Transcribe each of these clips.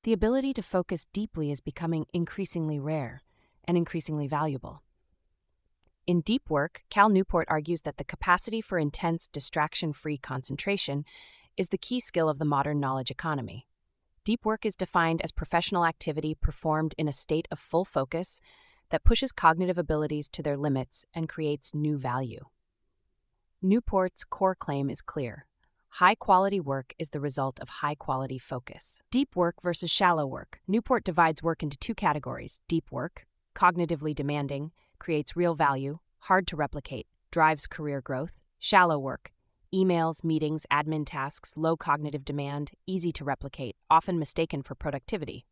The ability to focus deeply is becoming increasingly rare and increasingly valuable. In deep work, Cal Newport argues that the capacity for intense, distraction-free concentration is the key skill of the modern knowledge economy. Deep work is defined as professional activity performed in a state of full focus that pushes cognitive abilities to their limits and creates new value. Newport's core claim is clear. High-quality work is the result of high-quality focus. Deep work versus shallow work. Newport divides work into two categories. Deep work, cognitively demanding, creates real value, hard to replicate, drives career growth. Shallow work, emails, meetings, admin tasks, low cognitive demand, easy to replicate, often mistaken for productivity.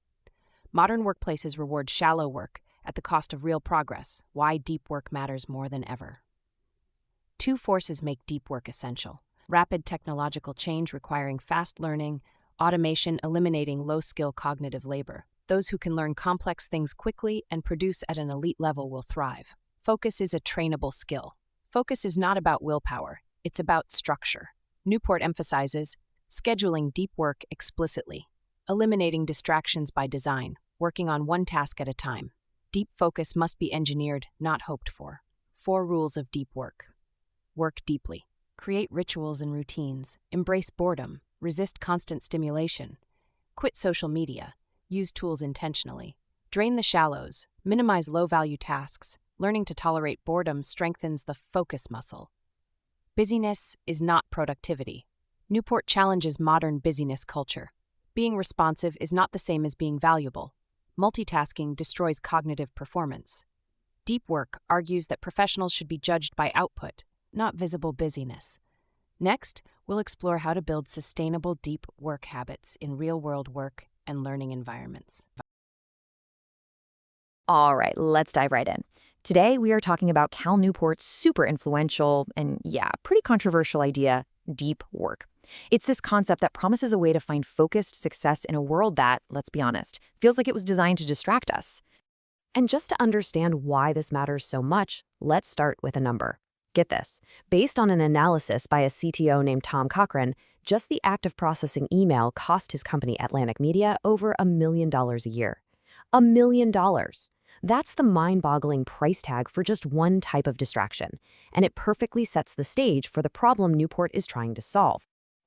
Modern workplaces reward shallow work at the cost of real progress. Why deep work matters more than ever. Two forces make deep work essential. Rapid technological change requiring fast learning, automation eliminating low-skill cognitive labor. Those who can learn complex things quickly and produce at an elite level will thrive. Focus is a trainable skill. Focus is not about willpower, it's about structure. Newport emphasizes scheduling deep work explicitly, eliminating distractions by design, working on one task at a time. Deep focus must be engineered, not hoped for. 4 rules of deep work. Work deeply. Create rituals and routines. Embrace boredom. Resist constant stimulation. Quit social media. Use tools intentionally. Drain the shallows. Minimize low-value tasks. Learning to tolerate boredom strengthens the focus muscle. Busyness is not productivity. Newport challenges modern busyness culture. Being responsive is not the same as being valuable. Multitasking destroys cognitive performance. Deep work argues that professionals should be judged by output, not visible busyness. Next, we'll explore how to build sustainable deep work habits in real-world work and learning environments. All right, let's dive right in. Today, we are talking about Cal Newport's super influential and, pretty controversial idea, deep work. It's this concept that promises a way to find focused success in a world that, let's be honest, feels like it was designed to distract us. And just to understand why this matters so much, let's start with a number. Get this. Based on an analysis by a CTO named Tom Cochran, just the act of processing email cost his company Atlantic Media over $1 million a year. $1 million. That's the mind-boggling price tag for just one type of distraction, and it perfectly sets the stage for the problem Newport is trying to solve.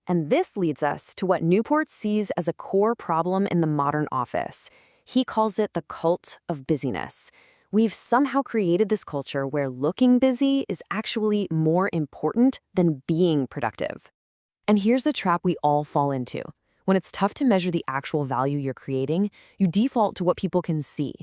And this leads us to what Newport sees as a core problem in the modern office. He calls it the cult of busyness. We've somehow created this culture where looking busy is actually more important than being productive. And here's the trap we all fall into. When it's tough to measure the actual value you're creating, you default to what people can see.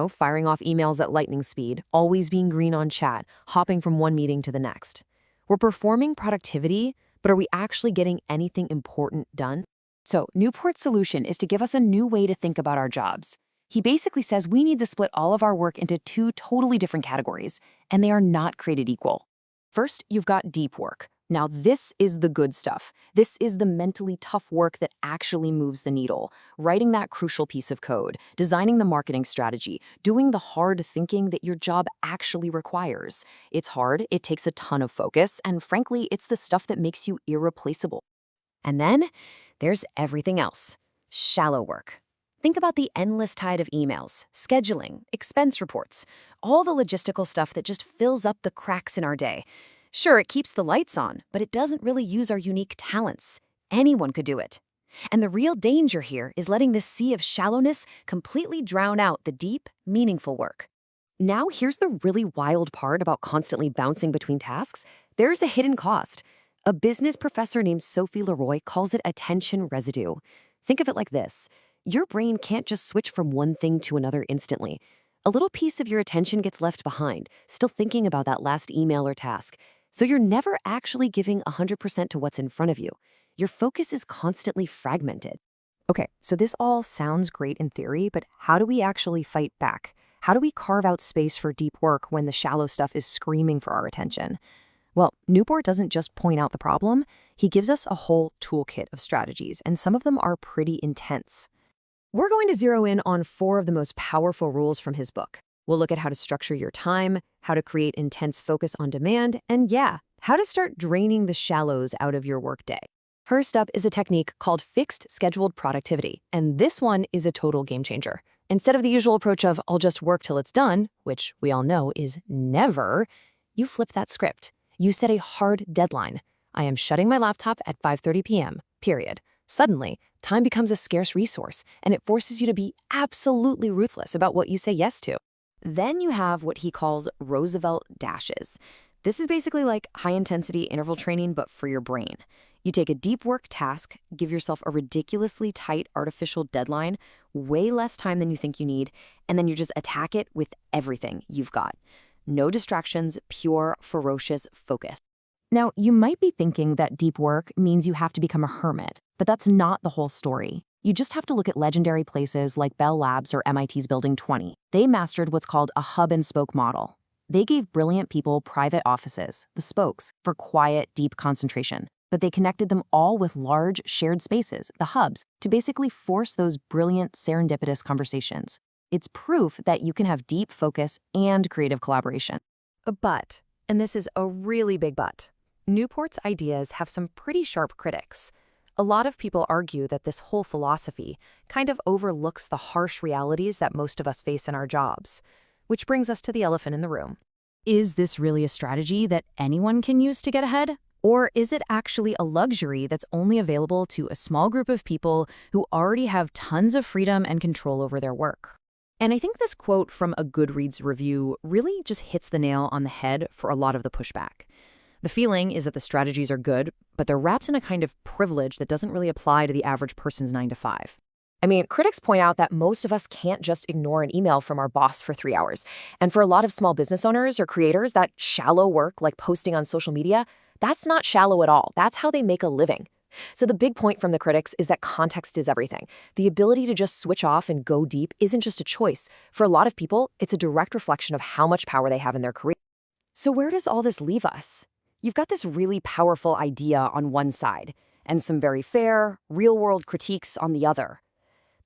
Firing off emails at lightning speed, always being green on chat, hopping from one meeting to the next. We're performing productivity, but are we actually getting anything important done? So Newport's solution is to give us a new way to think about our jobs. He basically says we need to split all of our work into 2 totally different categories, and they are not created equal. First, you've got deep work. Now, this is the good stuff. This is the mentally tough work that actually moves the needle. Writing that crucial piece of code, designing the marketing strategy, doing the hard thinking that your job actually requires. It's hard, it takes a ton of focus, and frankly, it's the stuff that makes you irreplaceable. And then, there's everything else. Shallow work. Think about the endless tide of emails, scheduling, expense reports, all the logistical stuff that just fills up the cracks in our day. Sure, it keeps the lights on, but it doesn't really use our unique talents. Anyone could do it. And the real danger here is letting this sea of shallowness completely drown out the deep, meaningful work. Now, here's the really wild part about constantly bouncing between tasks. There's a hidden cost. A business professor named Sophie Leroy calls it attention residue. Think of it like this. Your brain can't just switch from one thing to another instantly. A little piece of your attention gets left behind, still thinking about that last email or task. So you're never actually giving 100% to what's in front of you. Your focus is constantly fragmented. Okay, so this all sounds great in theory, but how do we actually fight back? How do we carve out space for deep work when the shallow stuff is screaming for our attention? Well, Newport doesn't just point out the problem, he gives us a whole toolkit of strategies, and some of them are pretty intense. We're going to zero in on 4 of the most powerful rules from his book. We'll look at how to structure your time, how to create intense focus on demand, and how to start draining the shallows out of your workday. First up is a technique called fixed scheduled productivity, and this one is a total game changer. Instead of the usual approach of I'll just work till it's done, which we all know is never, you flip that script. You set a hard deadline. I am shutting my laptop at 5:30 p.m., period. Suddenly, time becomes a scarce resource, and it forces you to be absolutely ruthless about what you say yes to. Then you have what he calls Roosevelt dashes. This is basically like high-intensity interval training, but for your brain. You take a deep work task, give yourself a ridiculously tight artificial deadline, way less time than you think you need, and then you just attack it with everything you've got. No distractions, pure, ferocious focus. Now, you might be thinking that deep work means you have to become a hermit, but that's not the whole story. You just have to look at legendary places like Bell Labs or MIT's Building 20. They mastered what's called a hub-and-spoke model. They gave brilliant people private offices, the spokes, for quiet, deep concentration. But they connected them all with large, shared spaces, the hubs, to basically force those brilliant, serendipitous conversations. It's proof that you can have deep focus and creative collaboration. But, and this is a really big but, Newport's ideas have some pretty sharp critics. A lot of people argue that this whole philosophy kind of overlooks the harsh realities that most of us face in our jobs. Which brings us to the elephant in the room. Is this really a strategy that anyone can use to get ahead? Or is it actually a luxury that's only available to a small group of people who already have tons of freedom and control over their work? And I think this quote from a Goodreads review really just hits the nail on the head for a lot of the pushback. The feeling is that the strategies are good, but they're wrapped in a kind of privilege that doesn't really apply to the average person's 9 to 5. I mean, critics point out that most of us can't just ignore an email from our boss for 3 hours. And for a lot of small business owners or creators, that shallow work, like posting on social media, that's not shallow at all. That's how they make a living. So the big point from the critics is that context is everything. The ability to just switch off and go deep isn't just a choice. For a lot of people, it's a direct reflection of how much power they have in their career. So where does all this leave us? You've got this really powerful idea on one side, and some very fair, real-world critiques on the other.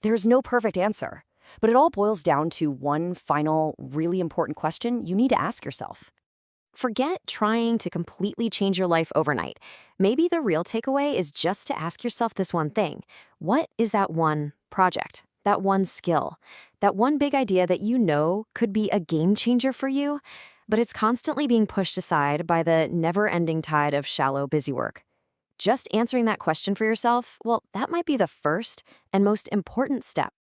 There's no perfect answer, but it all boils down to one final, really important question you need to ask yourself. Forget trying to completely change your life overnight. Maybe the real takeaway is just to ask yourself this one thing. What is that one project, that one skill, that one big idea that you know could be a game changer for you, but it's constantly being pushed aside by the never-ending tide of shallow, busy work? Just answering that question for yourself, well, that might be the first and most important step